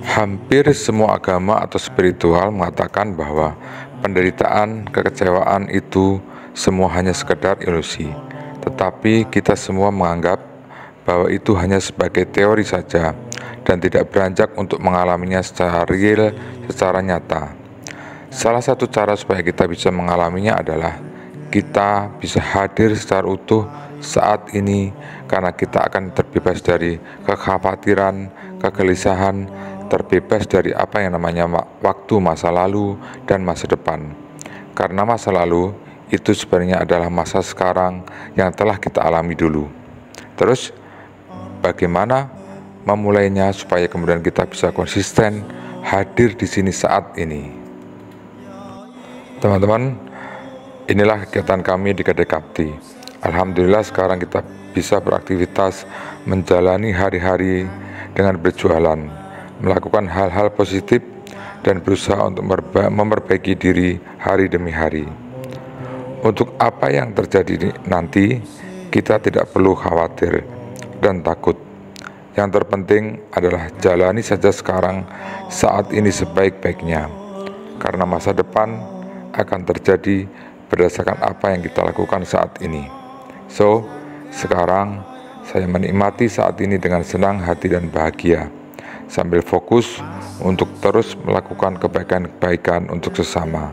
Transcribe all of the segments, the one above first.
Hampir semua agama atau spiritual mengatakan bahwa penderitaan, kekecewaan itu semua hanya sekedar ilusi. Tetapi kita semua menganggap bahwa itu hanya sebagai teori saja dan tidak beranjak untuk mengalaminya secara real, secara nyata. Salah satu cara supaya kita bisa mengalaminya adalah kita bisa hadir secara utuh saat ini, karena kita akan terbebas dari kekhawatiran, kegelisahan, terbebas dari apa yang namanya waktu masa lalu dan masa depan. Karena masa lalu itu sebenarnya adalah masa sekarang yang telah kita alami dulu. Terus bagaimana memulainya supaya kemudian kita bisa konsisten hadir di sini saat ini? Teman-teman, inilah kegiatan kami di Kedai Kapti. Alhamdulillah sekarang kita bisa beraktivitas, menjalani hari-hari dengan berjualan, melakukan hal-hal positif dan berusaha untuk memperbaiki diri hari demi hari. Untuk apa yang terjadi nanti, kita tidak perlu khawatir dan takut. Yang terpenting adalah jalani saja sekarang saat ini sebaik-baiknya, karena masa depan akan terjadi berdasarkan apa yang kita lakukan saat ini. So, sekarang saya menikmati saat ini dengan senang hati dan bahagia, sambil fokus untuk terus melakukan kebaikan-kebaikan untuk sesama.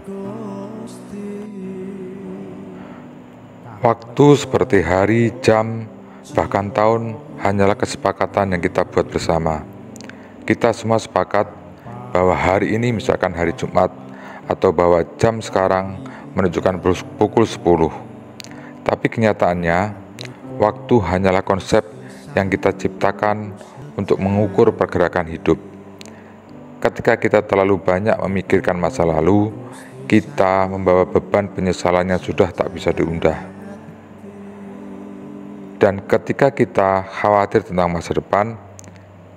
Waktu seperti hari, jam, bahkan tahun hanyalah kesepakatan yang kita buat bersama. Kita semua sepakat bahwa hari ini misalkan hari Jumat, atau bahwa jam sekarang menunjukkan pukul 10. Tapi kenyataannya, waktu hanyalah konsep yang kita ciptakan untuk mengukur pergerakan hidup. Ketika kita terlalu banyak memikirkan masa lalu, kita membawa beban penyesalan yang sudah tak bisa diundah. Dan ketika kita khawatir tentang masa depan,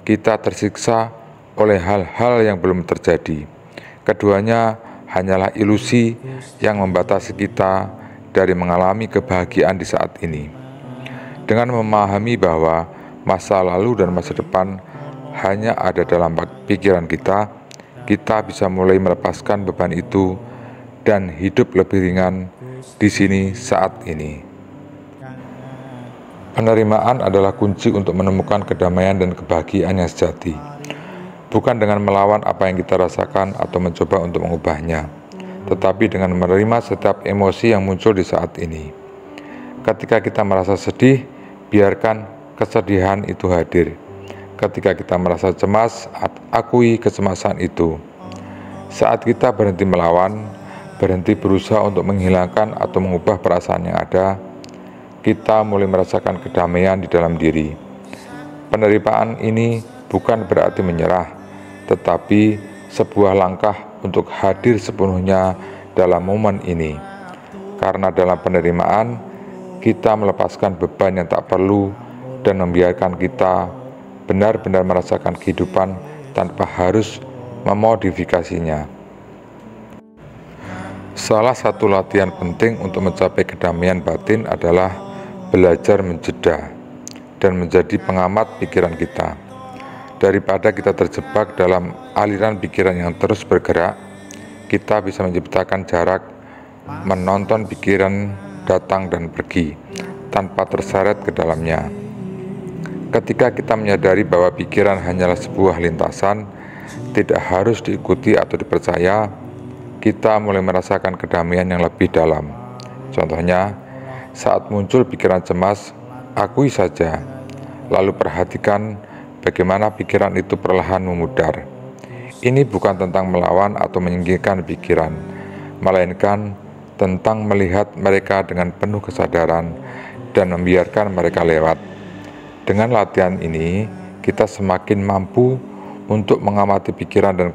kita tersiksa oleh hal-hal yang belum terjadi. Keduanya hanyalah ilusi yang membatasi kita dari mengalami kebahagiaan di saat ini. Dengan memahami bahwa masa lalu dan masa depan hanya ada dalam pikiran kita, kita bisa mulai melepaskan beban itu dan hidup lebih ringan di sini saat ini. Penerimaan adalah kunci untuk menemukan kedamaian dan kebahagiaan yang sejati. Bukan dengan melawan apa yang kita rasakan atau mencoba untuk mengubahnya, tetapi dengan menerima setiap emosi yang muncul di saat ini. Ketika kita merasa sedih, biarkan kesedihan itu hadir. Ketika kita merasa cemas, akui kecemasan itu. Saat kita berhenti melawan, berhenti berusaha untuk menghilangkan atau mengubah perasaan yang ada, kita mulai merasakan kedamaian di dalam diri. Penerimaan ini bukan berarti menyerah, tetapi sebuah langkah untuk hadir sepenuhnya dalam momen ini. Karena dalam penerimaan, kita melepaskan beban yang tak perlu dan membiarkan kita benar-benar merasakan kehidupan tanpa harus memodifikasinya. Salah satu latihan penting untuk mencapai kedamaian batin adalah belajar menjeda dan menjadi pengamat pikiran kita. Daripada kita terjebak dalam aliran pikiran yang terus bergerak, kita bisa menciptakan jarak, menonton pikiran datang dan pergi, tanpa terseret ke dalamnya. Ketika kita menyadari bahwa pikiran hanyalah sebuah lintasan, tidak harus diikuti atau dipercaya, kita mulai merasakan kedamaian yang lebih dalam. Contohnya, saat muncul pikiran cemas, akui saja, lalu perhatikan bagaimana pikiran itu perlahan memudar. Ini bukan tentang melawan atau menyingkirkan pikiran, melainkan tentang melihat mereka dengan penuh kesadaran dan membiarkan mereka lewat. Dengan latihan ini, kita semakin mampu untuk mengamati pikiran dan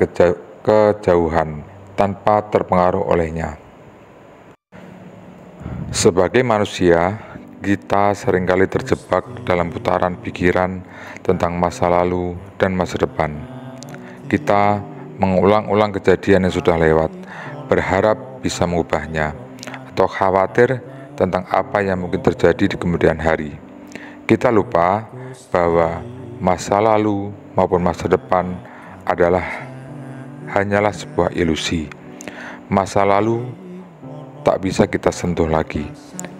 kejauhan tanpa terpengaruh olehnya. Sebagai manusia, kita seringkali terjebak dalam putaran pikiran tentang masa lalu dan masa depan. Kita mengulang-ulang kejadian yang sudah lewat, berharap bisa mengubahnya, atau khawatir tentang apa yang mungkin terjadi di kemudian hari. Kita lupa bahwa masa lalu maupun masa depan hanyalah sebuah ilusi. Masa lalu tak bisa kita sentuh lagi,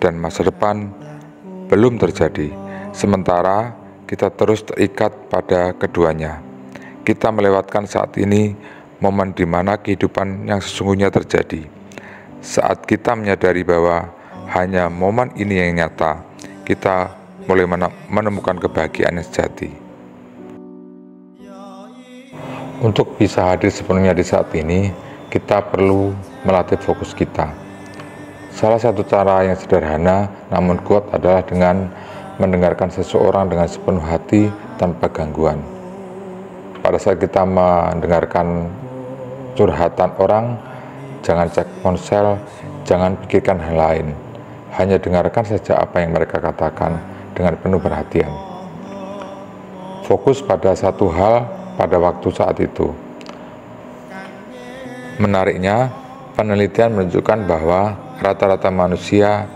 dan masa depan belum terjadi. Sementara kita terus terikat pada keduanya. Kita melewatkan saat ini, momen di mana kehidupan yang sesungguhnya terjadi. Saat kita menyadari bahwa hanya momen ini yang nyata, kita mulai menemukan kebahagiaan yang sejati. Untuk bisa hadir sepenuhnya di saat ini, kita perlu melatih fokus kita. Salah satu cara yang sederhana namun kuat adalah dengan mendengarkan seseorang dengan sepenuh hati tanpa gangguan. Pada saat kita mendengarkan curhatan orang, jangan cek ponsel, jangan pikirkan hal lain. Hanya dengarkan saja apa yang mereka katakan dengan penuh perhatian. Fokus pada satu hal pada waktu saat itu. Menariknya, penelitian menunjukkan bahwa rata-rata manusia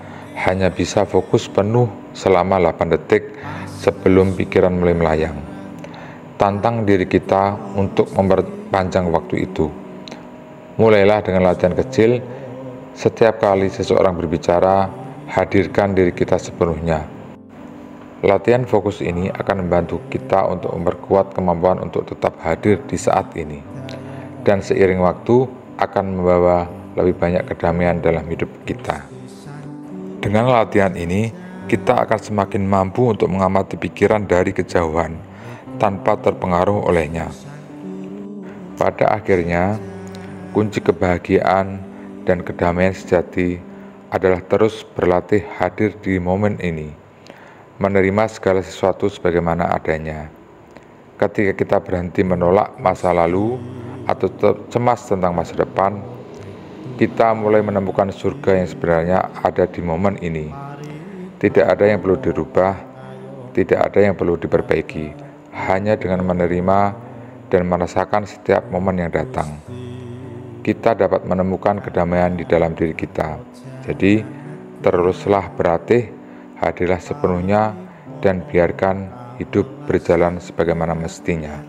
hanya bisa fokus penuh selama 8 detik sebelum pikiran mulai melayang. Tantang diri kita untuk memperpanjang waktu itu. Mulailah dengan latihan kecil. Setiap kali seseorang berbicara, hadirkan diri kita sepenuhnya. Latihan fokus ini akan membantu kita untuk memperkuat kemampuan untuk tetap hadir di saat ini, dan seiring waktu akan membawa lebih banyak kedamaian dalam hidup kita. Dengan latihan ini, kita akan semakin mampu untuk mengamati pikiran dari kejauhan tanpa terpengaruh olehnya. Pada akhirnya, kunci kebahagiaan dan kedamaian sejati adalah terus berlatih hadir di momen ini, menerima segala sesuatu sebagaimana adanya. Ketika kita berhenti menolak masa lalu atau cemas tentang masa depan, kita mulai menemukan surga yang sebenarnya ada di momen ini. Tidak ada yang perlu dirubah, tidak ada yang perlu diperbaiki. Hanya dengan menerima dan merasakan setiap momen yang datang, kita dapat menemukan kedamaian di dalam diri kita. Jadi, teruslah berlatih, hadirlah sepenuhnya, dan biarkan hidup berjalan sebagaimana mestinya.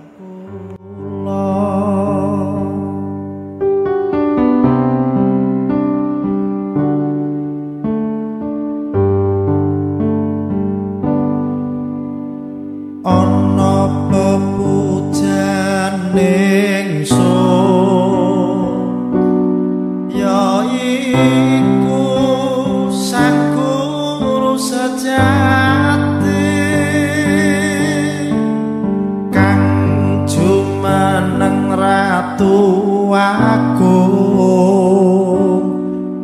Ana pepujan ingsun, yaiku sang guru sejati kang jumeneng ratu agung,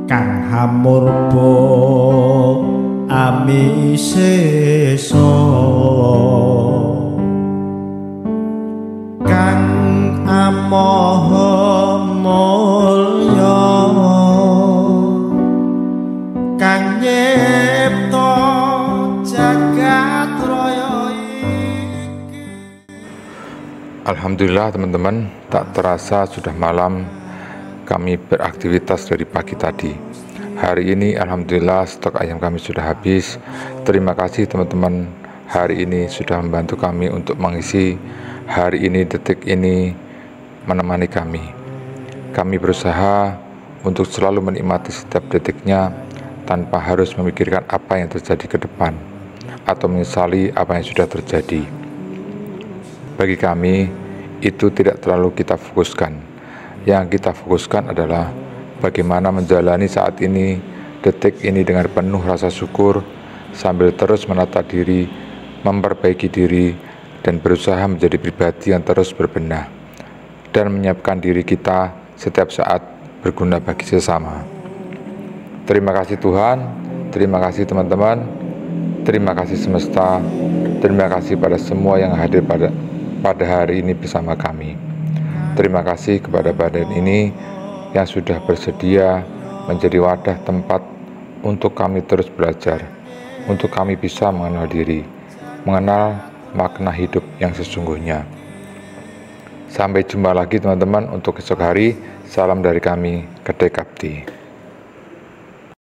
kang hamurba amisesa, kang amaha mulya, kang nyipta jagat raya iki. Alhamdulillah teman-teman, tak terasa sudah malam. Kami beraktivitas dari pagi tadi. Hari ini alhamdulillah stok ayam kami sudah habis. Terima kasih teman-teman, hari ini sudah membantu kami untuk mengisi hari ini, detik ini, menemani kami. Kami berusaha untuk selalu menikmati setiap detiknya tanpa harus memikirkan apa yang terjadi ke depan atau menyesali apa yang sudah terjadi. Bagi kami, itu tidak terlalu kita fokuskan. Yang kita fokuskan adalah bagaimana menjalani saat ini, detik ini dengan penuh rasa syukur, sambil terus menata diri, memperbaiki diri, dan berusaha menjadi pribadi yang terus berbenah, dan menyiapkan diri kita setiap saat berguna bagi sesama. Terima kasih Tuhan, terima kasih teman-teman, terima kasih semesta, terima kasih pada semua yang hadir pada hari ini bersama kami. Terima kasih kepada badan ini yang sudah bersedia menjadi wadah tempat untuk kami terus belajar, untuk kami bisa mengenal diri, mengenal makna hidup yang sesungguhnya. Sampai jumpa lagi teman-teman untuk esok hari. Salam dari kami, Kedai Kapti.